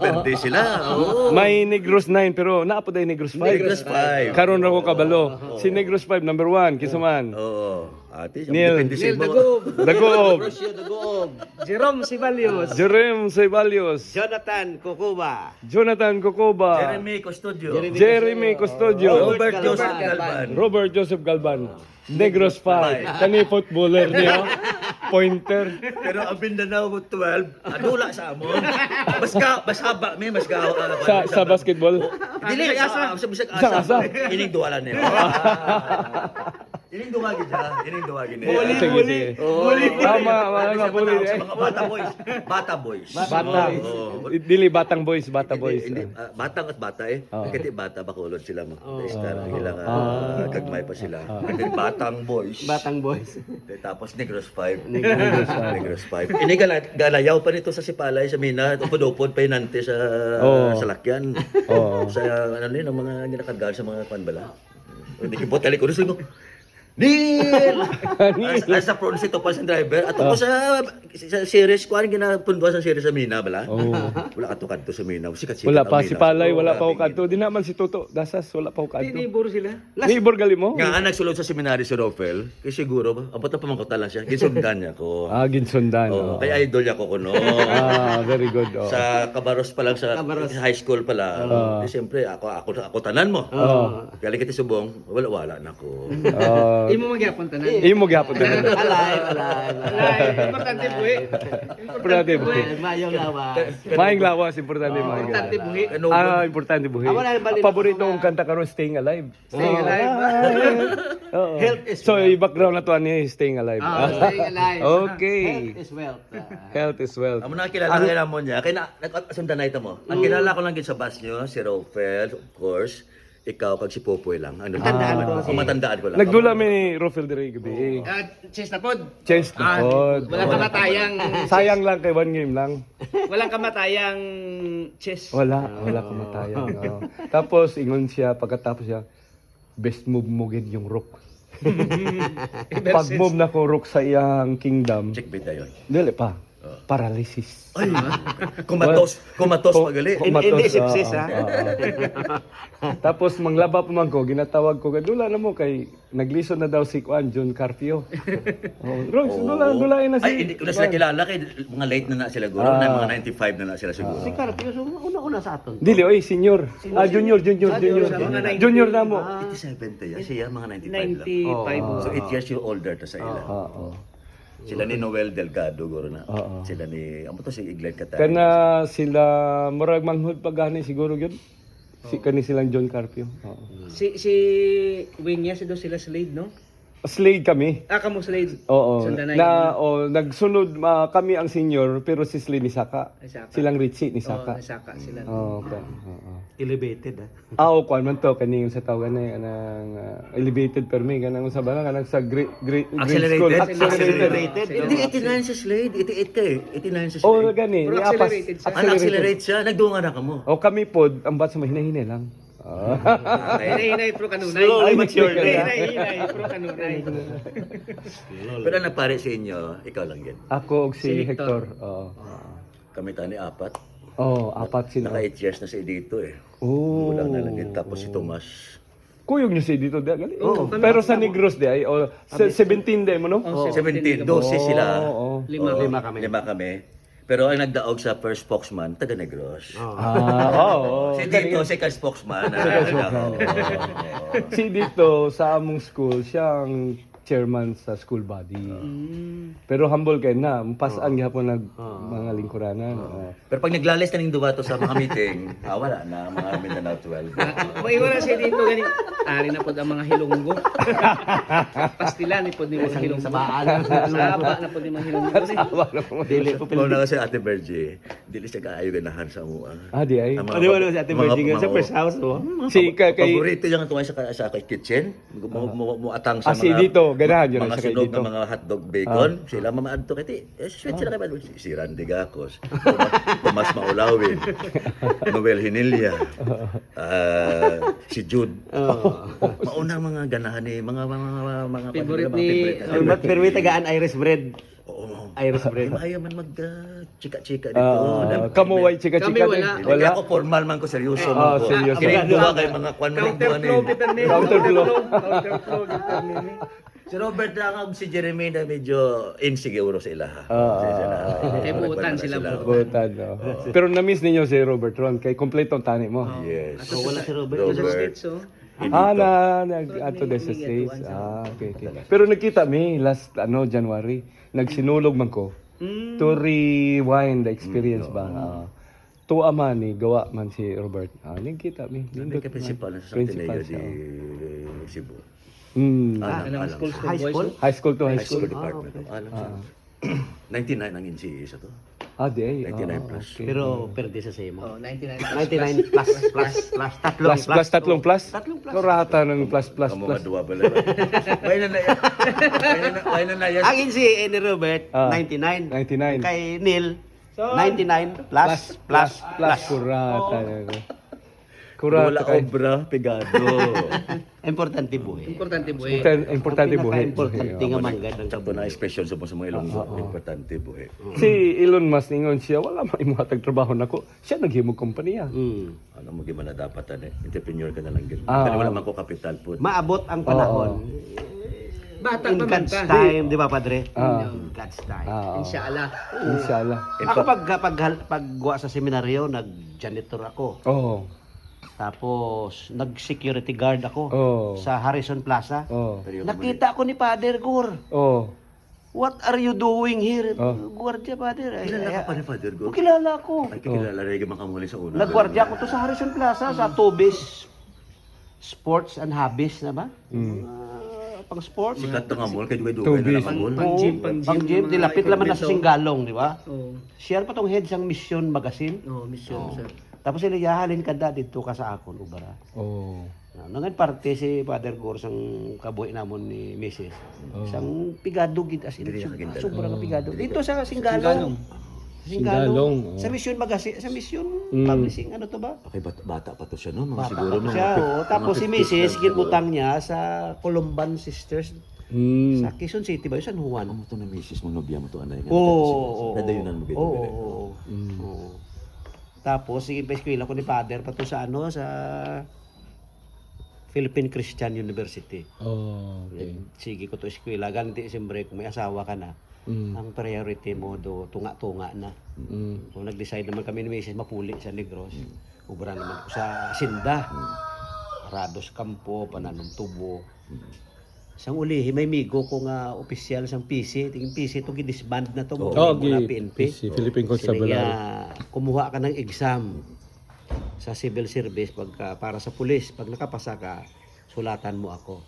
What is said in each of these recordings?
Pwede sila. Oo. May Negros 9 pero naa po day Negros 5. Negros 5. Karon ra ko kabalo. Si Negros 5 number 1 kisuman. Oo. Ate, Neil. depende sa Neil imo. Dagoob. Dagoob. Rocio Dagoob. Jerome Sibalios. Jerem Ceballos. Jonathan Kukuba. Jonathan Cocoba. Jeremy Custodio. Jeremy Custodio. Robert Joseph Galvan. Robert Joseph Galban. Negros 5. Kani footballer niya. Pointer. Pero ang Mindanao mo 12, adula sa amon. Mas haba, may mas gawa. Sa basketball. Dili, sa bisag Sa asa. asa. Ining duwalan niya. Ining duwagin siya. Ining duwagin niya. Sige, sige. Tama, mga bully. Sa mga bata boys. Bata boys. Bata. Oo. Dili batang boys, bata boys. Hindi, batang at bata eh. Oo. Kasi bata bakulod sila mo. Ilang kagmay pa sila. Batang boys. Batang Boys. Tapos Negros 5. Negros 5. Ini galayaw pa nito sa Sipalay sa Mina, upod-upod pa inante sa lakyan. Oo. Sa ano ni ang mga ginakagal sa mga panbala. Hindi ko tali ko gusto ko. Neil! Sa front seat pa sa driver. At ako sa series, kuhan ginapunduan sa series sa Mina, bala? Wala ka to kanto sa Mina. Sikat-sikat Wala ang pa Mina. si Palay, wala pa Oo, ko kadto. Di naman si Toto Dasas, wala pa ko kadto. Tinibor sila. Neighbor gali mo? Nga ang nagsulod sa seminary si Rofel, kasi siguro, abot na pamangkota lang siya, gisundan niya ko. Ginsundan. Oo, kaya idol niya ko kuno. Very good. Oh. Sa Cabaros pa lang, sa high school pa lang. Di siyempre, ako tanan mo. Galing kita subong, wala na ko. Imo magyapon tanan. Imo gyapon din. Alay. Importante buhi. Importante buhi. Mayong lawas. Maing lawas, importante maing Importante lawas. buhi. Importante buhi. Amo na balik- Paborito kong kanta karon Staying Alive. Staying alive. Oo. Health is So, i-background na to ani Staying Alive. Staying alive. Okay. Health is wealth. Health is wealth. Amo na kilala mo niya. Kaya nagsundan na ito mo. Ang kilala ko lang din sa bus niyo, si Rofel, of course. Ikaw, kag si Popoy lang. Ano, matandaan ko lang. Nagdula mi Rofel diri gabi. Chess na pod. Chance na pod. Walang kamatayang Sayang lang kay one game lang. walang kamatayang chess. Wala kamatayan. Oo. Tapos ingon siya pagkatapos siya best move mo gid yung rook. Pag move na ko rook sa iyang kingdom, Checkmate na yun. dili pa. Paralysis. Ay, kumatos pagali. Hindi sepsis, ha? Tapos manglaba pa man ko, ginatawag ko, dula na mo kay naglison na daw si Juan John Carpio. Rox, dulain na si. Ay, hindi ko na sila kilala kay mga late na sila siguro, na mga 95 na sila siguro. Si Carpio, so una-una sa aton. Dili oy, senior. Junior. Junior na mo. 87 to yan, siya mga 95 lang. 95. So 8 years older to sa ila. Oo. Sila ni Noel Delgado guro na. Oo. Sila ni amo to si Iglen Katay. Kana sila murag manghud pagani siguro gyud. Si kani silang John Carpio. Oo. Si Wing niya, do sila Slade, no? Slade kami. Kamo Slade. Oo. Sundanay. Nagsunod kami ang senior pero si Slade ni Saka. Ni Saka. Silang Richie ni Oo, Saka. nasaka sila. Okay. Oo. Elevated, ha? Kuan man to kaning sa tawagan na anang elevated per me kanang sa bala kanang sa grade Accelerated? school. Accelerated. Hindi 89 sa Slade, 88 ka eh. 89 sa Oh, Slade. gani. Pero Niapas. accelerated siya. Accelerate siya, nagdunga na ka mo. Kami pod ang batch mo hinahinay lang. Hinay pro kanunay. Slowly but surely. Hinay pro kanunay. Pero ang nagpare sa inyo, ikaw lang yan. Ako og Si si Hector. Hector. Oo. Kami tani apat. Apat sila. Naka 8 years na siya dito eh. Oh. Kulang na lang yun. Tapos si Tomas. Kuyog niyo si dito di gali. Oo. Pero sa Negros di ay 17 di mo no? 17, 12 sila. Oo. Lima kami. Lima kami. Pero ang nagdaog sa first spokesman, taga Negros. Oo. Si Dito, second spokesman. Si dito sa among school siyang chairman sa school body. Pero humble kay na, pasaan gyapon nag mga lingkuranan. Pero pag naglalis na ng duwato sa mga meeting, wala na, mga Mindanao 12. May wala siya dito gani. Ari na pod ang mga hilonggo. Pastilan ni pod ni mga hilonggo. Sabaan. Saba na pod ni mga hilonggo. Dili po pala na kasi Ate Bergie, dili siya kaayo ganahan sa mua. Di ay. Ano wala si Ate Virgin sa first house mo? Si kay Paborito yung tuwa sa kitchen. Mo atang sa si mga dito ganahan yun mga sa kay sunog dito. na mga hotdog bacon. Sila mamaadto kay sweet sila kay si Randy Gacos, Tomas Maulawin, Noel Hinilya, si Jude. Mauna mga ganahan ni mga Favorite mga ni favorite. Perwi tagaan Irish bread. Oo. Irish bread. Ayaw man mag chika-chika dito. Kamuway chika-chika Kami din. wala. Hindi Wala. ako formal man ko, seryoso Oo, man ko. seryoso. Kiniduha kay mga kwan man Counterflow kita ni. Counterflow. Counterflow kita ni. Si Robert lang ang si Jeremy na medyo insiguro sa ilaha. Kay buutan sila, bro. Butan, no. Pero na-miss ninyo si Robert Ron, kay kompleto ang tani mo. Yes. So wala si Robert. Sa States, oh. Ato des sa States. Okay. Pero nakita mi last January, nagsinulog man ko to rewind the experience ba. Tuwa man ni gawa man si Robert. Nakita mi. Hindi ka principal sa Santineo di Cebu. Alam, school High boys, school? oh. High school to high High school school. department. Alam siya. 99 ang NCE sa to. Di. 99 plus. Okay. Pero perde sa same. Oh, 99. 99 plus tatlong Tatlong plus? Tatlong plus. Rata ng plus. Kamu nga duwa pala. Why na yan? Ang NCAA ni Robert, 99. 99. Kay Neil, 99 plus. Kurata. Wala Kurata kay. obra, pegado. Importante buhay. Importante buhay. Importante buhay. Importante nga manggad ng Ito na expression sa mga Ilonggo. Importante buhay. Si Elon Musk ningon siya, wala man imuhatag trabaho nako. Siya naghimog kompanya. Ano mo gimana dapat entrepreneur ka na lang gid. Ah, Dahil wala man ko kapital po. Maabot ang panahon. Bata In pa man God's ka. time, di ba, Padre? Ah. In God's time. Inshallah. Inshallah. Ako paggawa sa seminaryo, nag-janitor ako. Oh. Tapos, nag-security guard ako Oh. sa Harrison Plaza. Oh. Nakita ko ni Father Gur. Oh. What are you doing here? Oh. Guardia, Father. Kilala ka pa ni Father Go? Kilala ko. Ay, kilala rin yung makamuli sa una. Nagguardia ko to sa Harrison Plaza, sa Tobis Sports and Hobbies na ba? Pang sports. Sikat na nga mall, kaya dugay-dugay na lang ang mall. Pang-gym. Dilapit naman na sa Singgalong, di ba? Oh. Siya pa tong head sang Mission Magazine. Oh, mission, sir. Tapos sila yahalin kada dito ka sa akon, ubara. Oh. Nangan parte si Father Gor sang kabuhi namon ni Mrs. Isang pigado gid as in. Sobrang pigado. Dito sa Singgalong. Singgalong, oh. Sa Mission Magazine, sa Mission Publishing, ano to ba? Okay, bata pa to siya, no? Mga Bata siguro pa mga siya, oh. Tapos si 50 Mrs. plus, ginutang niya sa Columban Sisters sa Quezon City ba? Yung San Juan. Ano to na misis mo, nobya mo to, anay nga. Oo. Nadayunan mo gito. Oo. Tapos, sige pa eskwela ko ni Father pa to sa sa Philippine Christian University. Oh. Sige ko to eskwela. Ganti, siyempre, kung may asawa ka na, ang priority mo do tunga-tunga na. Kung nag-decide naman kami ni Mrs. mapuli sa Negros, ubra naman ko sa Sinda. Rados Campo, Pananong Tubo. Sang uli, may migo ko nga opisyal sang PC. Tingin PC to gidisband na to. Mula PNP. Si Philippine Sila Constabulary. kumuha ka ng exam sa civil service para sa pulis. Pag nakapasa ka, sulatan mo ako.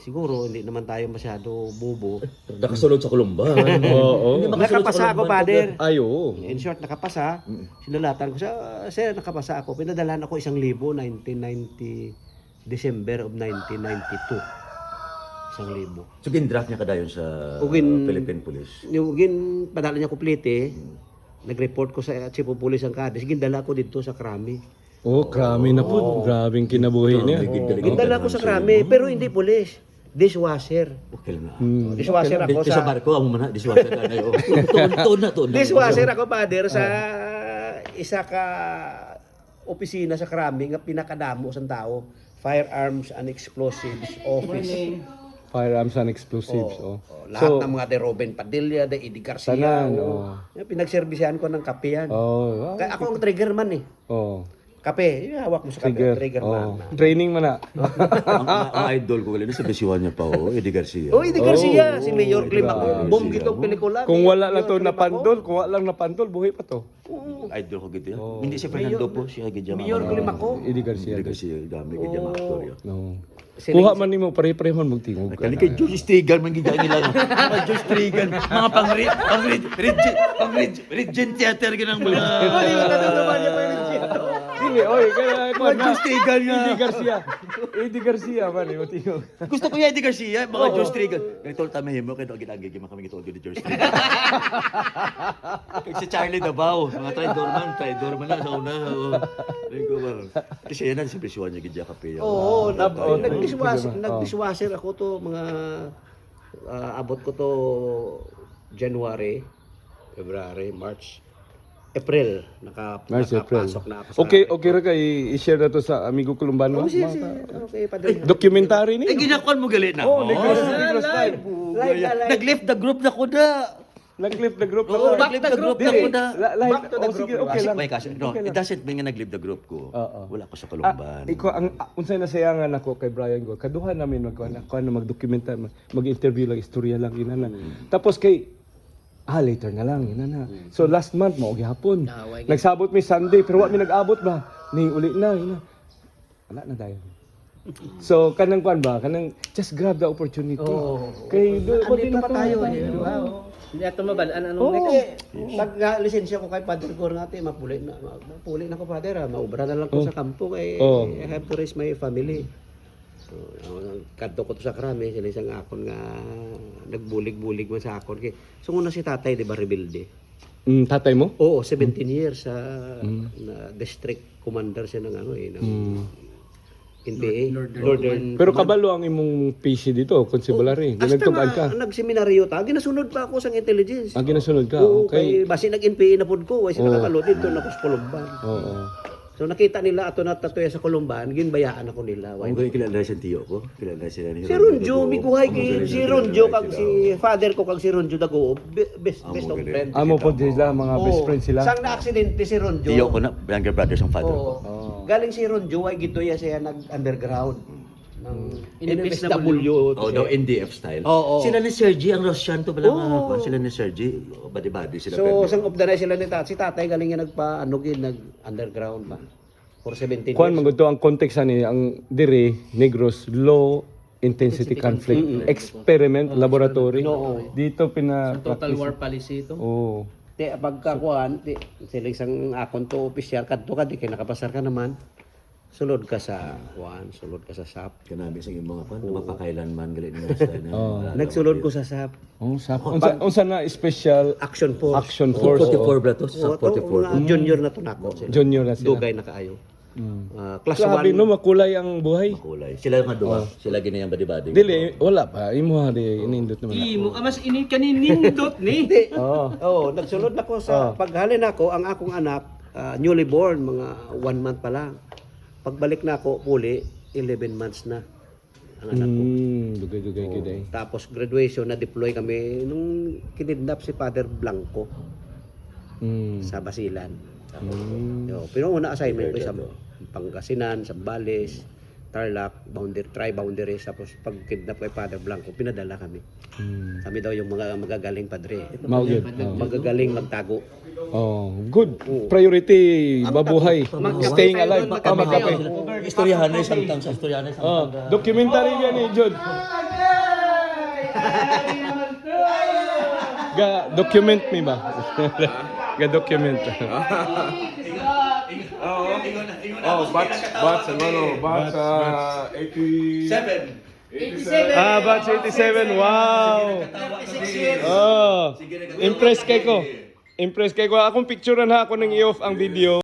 Siguro hindi naman tayo masyado bobo. Nakasulod sa Columban. Oo. Nakapasa ako, Father. Ay, oo. In short, nakapasa. Sinulatan ko siya, sir, nakapasa ako. Pinadalahan ako 1,000, 1990, December of 1992. 1,000. So, gindraft niya kadayon sa Philippine Police. Yung padala niya kuplete, nag-report ko sa Chief of Police ang Cadiz, gindala ko dito sa Krami. Oh, krami na po. Grabing kinabuhi niya. Gindala ko sa Krami, pero hindi police. Dishwasher. Okay na. Dishwasher ako Sa sa... barko, ang mana, dishwasher ka na yun. Tuon na. Dishwasher ako, Father, sa isa ka opisina sa Krami nga pinakadamo sa tao. Firearms and Explosives Office. Firearms and explosives. Oh. Lahat ng mga de Robin Padilla, de Eddie Garcia. Tanan, Pinagservisyan ko ng kape yan. Oh. Kaya ako ang trigger man eh. Oh. Kape, yung hawak mo sa kape, trigger man. Training mo na. Ang idol ko wala na sa besiwan niya pa, Eddie Garcia. Eddie Garcia, si Mayor Climaco. Bom gitong pelikula. Kung wala lang to napandol, kung wala lang napandol, buhay pa to. Idol ko gito yan. Hindi si Fernando po, siya gidya Mayor Climaco. Eddie Garcia. Eddie Garcia, dami gidya mga aktor yun. No. Kuha man nimo pare-pareho man magtingog ka. Kali kay Josh Strigan man gidya nila. Mga Josh Strigan, mga pang-Regent Theater ginang mga. Sige, oy, kaya ko na. Josh Strigan nga. Eddie Garcia. Eddie Garcia man mo tingog. Gusto ko yung Eddie Garcia, mga Josh Strigan. Ganito tamahimo kay ginagig mga kami gitod ni Josh Strigan. Kay si Charlie Davao, mga traidor man na sa una. Ringo ba. Kasi yan si Prisuan niya gidya kape. Oo, nag-dishwasher ako to mga abot ko to January. February, March, April, March, April. nakapasok na ako sa... Okay, okay ra kay i-share na to sa amigo Columbano. Oh, sige, okay, padre. Documentary ni. ginakuan mo gali na. Oh, Negros Live. Nag-lift the group na ko na. Nag-lift the group. Oo, na. nag-lift the group na ko na. Back to the group. Sige, okay lang. May kasi, no, it doesn't mean nga nag-leave the group ko. Oo. Wala ko sa Kalumban. Iko ang unsay nasayangan ako kay Brian go. Kaduha namin mag-documentar, mag-interview lang, istorya lang inana. Tapos kay later na lang inana. So last month mo gihapon. Nagsabot mi Sunday pero wa mi nag-abot ba? Ni uli na ina. Wala na dayon. So kanang kuan ba? Kanang just grab the opportunity. Kay Andito pa tayo eh. Wow. Hindi ato mabalaan anong next. Pag-lisensya ko kay Father Cor natin, mapuli na ko, Father. Maubra na lang ko sa kampo kay I have to raise my family. So, kadto ko to sa krami, sila isang akon nga nagbulig-bulig man sa akon. So, una si tatay, di ba, rebelde? Tatay mo? Oo, 17 years sa na district commander siya ng ng NPA. Northern. Pero kabalo ang imong PC dito, constabulary. Ginagtuban ka. Nagseminaryo ta, ginasunod pa ako sa intelligence. Ginasunod ka. Oo, Okay. kay basi nag-NPA na pod ko, way sila nakalo dito na ko sa Columban. Oo. So nakita nila ato na tatuya sa Columban, ginbayaan ako nila. Ang gawin kilala siya tiyo ko. Kilala sila ni Si Ronjo, miguhay kay si Ronjo kag si father ko kag si Ronjo Dago, best of friend. Amo po sila, mga best Oo. friends sila. Sang na-aksidente si Ronjo. Tiyo ko na, younger brothers ang father ko. Oo. Galing si Ronjo ay gituya siya nag-underground ng NFSW. Oh, daw NDF style. Oo. Sila ni Sergi, ang Rosyan to pala nga. Sila ni Sergi, badi-badi sila. So, sang of the night sila ni si tatay galing nga nag-underground pa. For 17 Kuan years. magudto ang context ani ang dire Negros low intensity conflict experiment laboratory. Dito pina Total war policy ito. Oh. Di, pagkakuan, sila isang akon to official, kadto ka, di kay nakapasar ka naman. Sulod ka sa sulod ka sa SAP. Kanami sa yung mga pan, mapakailan man galit nila style na. Nagsulod ko sa SAP. Oh, unsa na special Action Force. action force 44 ba to? Sa Oo, to, 44. mga junior na to nako sila. junior na sila. Dugay na kaayo. Class Grabe 1. no makulay ang buhay. Kulay. Sila nga duwa. Sila ginayang badi-badi. Dili wala pa imo ha di inindot naman. Imo amas ini kaninindot ni. Oh. Nagsulod na ko sa paghalin ako ang akong anak newly born mga 1 month pa lang. Pagbalik na ako puli 11 months na ang anak ko. Dugay-dugay giday. Tapos graduation na deploy kami nung kinidnap si Father Blanco sa Basilan. Pero una assignment ko sa Pangasinan, Sambales, Tarlac, tri-boundary. Tapos pag kidnap kay Father Blanco, pinadala kami. Kami daw yung mga magagaling padre. Maugyod. Magagaling magtago. Oh, good. Priority babuhay. Staying alive. Makapay. Istoryahan na samtang sa istoryahan na Oh, documentary yan ni Jud. Document me ba? Document. Batch, hermano, batch 87. Batch 87. Wow. Oh, impress kay ko. Akong picturean ha ako ng i-off ang video.